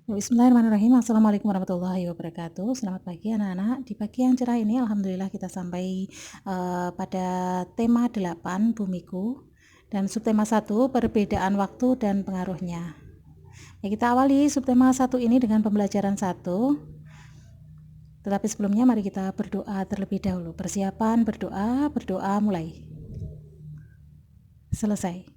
Bismillahirrahmanirrahim. Assalamualaikum warahmatullahi wabarakatuh. Selamat pagi anak-anak. Di pagi yang cerah ini alhamdulillah kita sampai pada tema 8 bumiku dan subtema 1 perbedaan waktu dan pengaruhnya. Ya, kita awali subtema 1 ini dengan pembelajaran 1. Tetapi sebelumnya mari kita berdoa terlebih dahulu. Persiapan berdoa mulai. Selesai.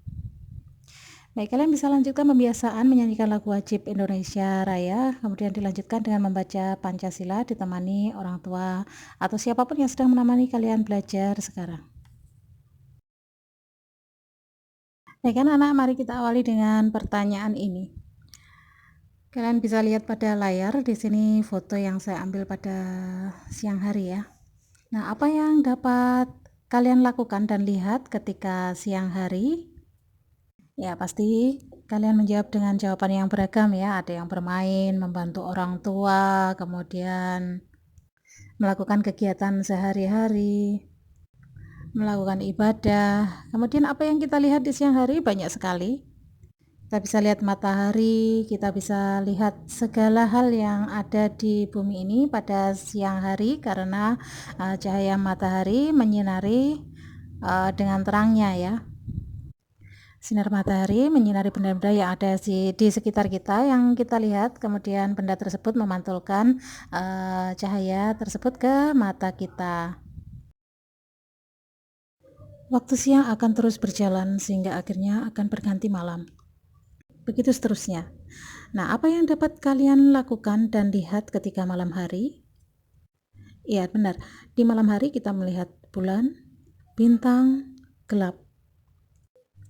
Baik, kalian bisa lanjutkan pembiasaan menyanyikan lagu wajib Indonesia Raya, kemudian dilanjutkan dengan membaca Pancasila ditemani orang tua atau siapapun yang sedang menemani kalian belajar sekarang. Baik, anak-anak, mari kita awali dengan pertanyaan ini. Kalian bisa lihat pada layar di sini foto yang saya ambil pada siang hari ya. Nah, apa yang dapat kalian lakukan dan lihat ketika siang hari? Ya, pasti kalian menjawab dengan jawaban yang beragam ya. Ada yang bermain, membantu orang tua, kemudian melakukan kegiatan sehari-hari, melakukan ibadah. Kemudian apa yang kita lihat di siang hari banyak sekali. Kita bisa lihat matahari, kita bisa lihat segala hal yang ada di bumi ini pada siang hari karena cahaya matahari menyinari dengan terangnya ya. Sinar matahari menyinari benda-benda yang ada di sekitar kita yang kita lihat, kemudian benda tersebut memantulkan cahaya tersebut ke mata kita. Waktu siang akan terus berjalan sehingga akhirnya akan berganti malam. Begitu seterusnya. Nah, apa yang dapat kalian lakukan dan lihat ketika malam hari? Iya, benar. Di malam hari kita melihat bulan, bintang, gelap.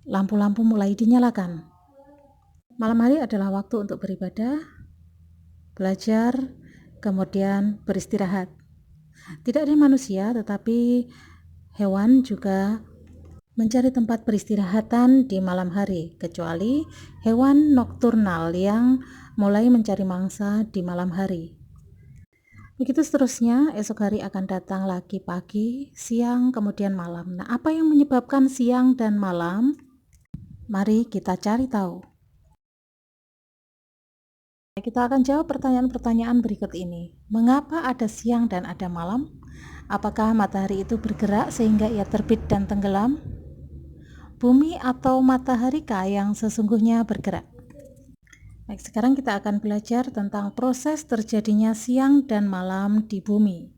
Lampu-lampu mulai dinyalakan. Malam hari adalah waktu untuk beribadah, belajar, kemudian beristirahat. Tidak ada manusia, tetapi hewan juga mencari tempat peristirahatan di malam hari, kecuali hewan nokturnal yang mulai mencari mangsa di malam hari. Begitu seterusnya, esok hari akan datang lagi pagi, siang, kemudian malam. Nah, apa yang menyebabkan siang dan malam? Mari kita cari tahu. Kita akan jawab pertanyaan-pertanyaan berikut ini. Mengapa ada siang dan ada malam? Apakah matahari itu bergerak sehingga ia terbit dan tenggelam? Bumi atau mataharikah yang sesungguhnya bergerak? Baik, sekarang kita akan belajar tentang proses terjadinya siang dan malam di bumi.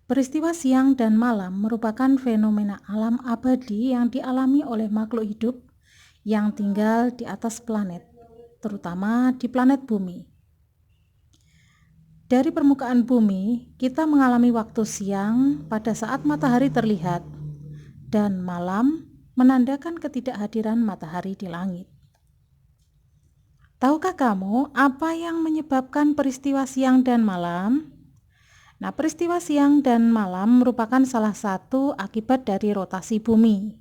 Peristiwa siang dan malam merupakan fenomena alam abadi yang dialami oleh makhluk hidup yang tinggal di atas planet, terutama di planet bumi. Dari permukaan bumi, kita mengalami waktu siang pada saat matahari terlihat dan malam menandakan ketidakhadiran matahari di langit. Tahukah kamu apa yang menyebabkan peristiwa siang dan malam? Nah, peristiwa siang dan malam merupakan salah satu akibat dari rotasi bumi.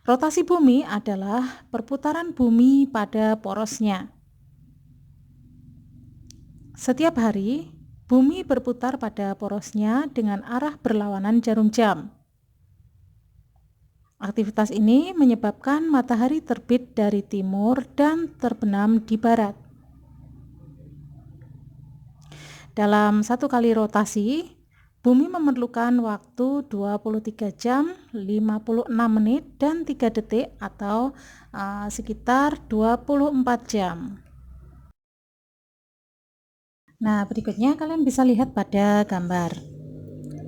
Rotasi bumi adalah perputaran bumi pada porosnya. Setiap hari, bumi berputar pada porosnya dengan arah berlawanan jarum jam. Aktivitas ini menyebabkan matahari terbit dari timur dan terbenam di barat. Dalam satu kali rotasi, bumi memerlukan waktu 23 jam, 56 menit, dan 3 detik atau sekitar 24 jam. Nah, berikutnya kalian bisa lihat pada gambar.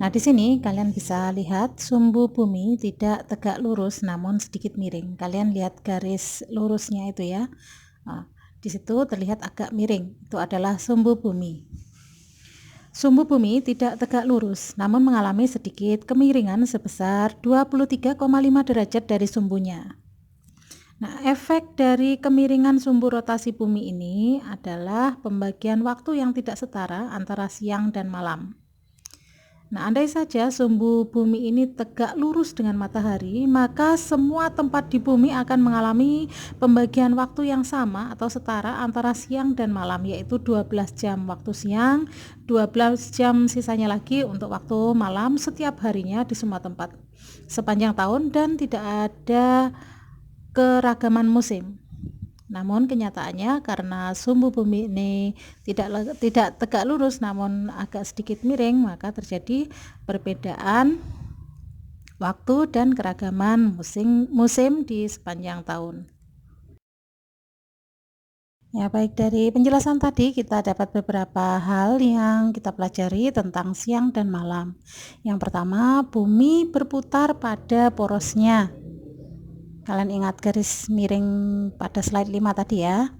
Nah, di sini kalian bisa lihat sumbu bumi tidak tegak lurus namun sedikit miring. Kalian lihat garis lurusnya itu ya. Nah, di situ terlihat agak miring. Itu adalah sumbu bumi. Sumbu bumi tidak tegak lurus, namun mengalami sedikit kemiringan sebesar 23,5 derajat dari sumbunya. Nah, efek dari kemiringan sumbu rotasi bumi ini adalah pembagian waktu yang tidak setara antara siang dan malam. Nah, andai saja sumbu bumi ini tegak lurus dengan matahari, maka semua tempat di bumi akan mengalami pembagian waktu yang sama atau setara antara siang dan malam, yaitu 12 jam waktu siang, 12 jam sisanya lagi untuk waktu malam setiap harinya di semua tempat sepanjang tahun, dan tidak ada keragaman musim. Namun kenyataannya karena sumbu bumi ini tidak tegak lurus namun agak sedikit miring, maka terjadi perbedaan waktu dan keragaman musim di sepanjang tahun. Ya, baik, dari penjelasan tadi kita dapat beberapa hal yang kita pelajari tentang siang dan malam. Yang pertama, bumi berputar pada porosnya. Kalian ingat garis miring pada slide 5 tadi ya.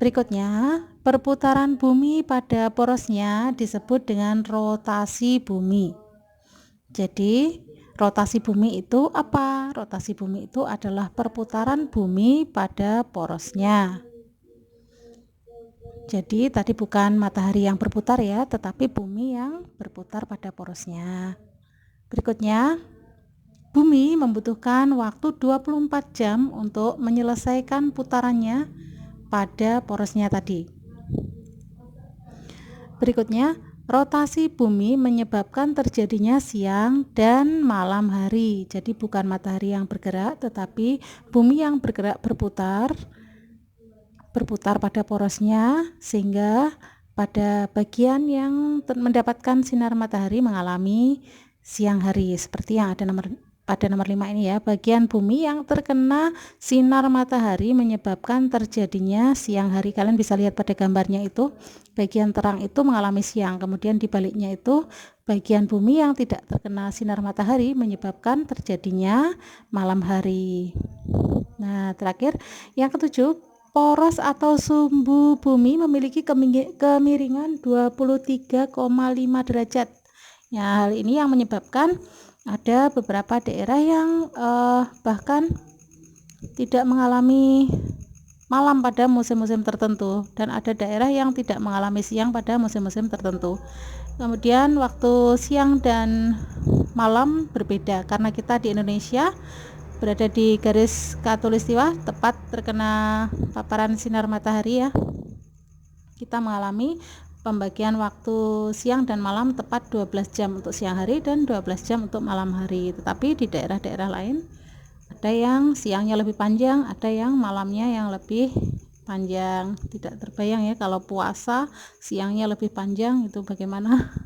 Berikutnya, perputaran bumi pada porosnya disebut dengan rotasi bumi. Jadi, rotasi bumi itu apa? Rotasi bumi itu adalah perputaran bumi pada porosnya. Jadi tadi bukan matahari yang berputar ya, tetapi bumi yang berputar pada porosnya. Berikutnya, bumi membutuhkan waktu 24 jam untuk menyelesaikan putarannya pada porosnya tadi. Berikutnya, rotasi bumi menyebabkan terjadinya siang dan malam hari. Jadi bukan matahari yang bergerak, tetapi bumi yang berputar pada porosnya, sehingga pada bagian yang mendapatkan sinar matahari mengalami siang hari, seperti yang ada pada nomor 5 ini ya. Bagian bumi yang terkena sinar matahari menyebabkan terjadinya siang hari. Kalian bisa lihat pada gambarnya itu, bagian terang itu mengalami siang, kemudian di baliknya itu bagian bumi yang tidak terkena sinar matahari menyebabkan terjadinya malam hari. Nah, terakhir yang ketujuh, poros atau sumbu bumi memiliki kemiringan 23,5 derajat. Ya, hal ini yang menyebabkan ada beberapa daerah yang bahkan tidak mengalami malam pada musim-musim tertentu, dan ada daerah yang tidak mengalami siang pada musim-musim tertentu. Kemudian waktu siang dan malam berbeda karena kita di Indonesia berada di garis khatulistiwa, tepat terkena paparan sinar matahari ya. Kita mengalami pembagian waktu siang dan malam tepat 12 jam untuk siang hari dan 12 jam untuk malam hari. Tetapi di daerah-daerah lain ada yang siangnya lebih panjang, ada yang malamnya yang lebih panjang. Tidak terbayang ya kalau puasa siangnya lebih panjang, itu bagaimana?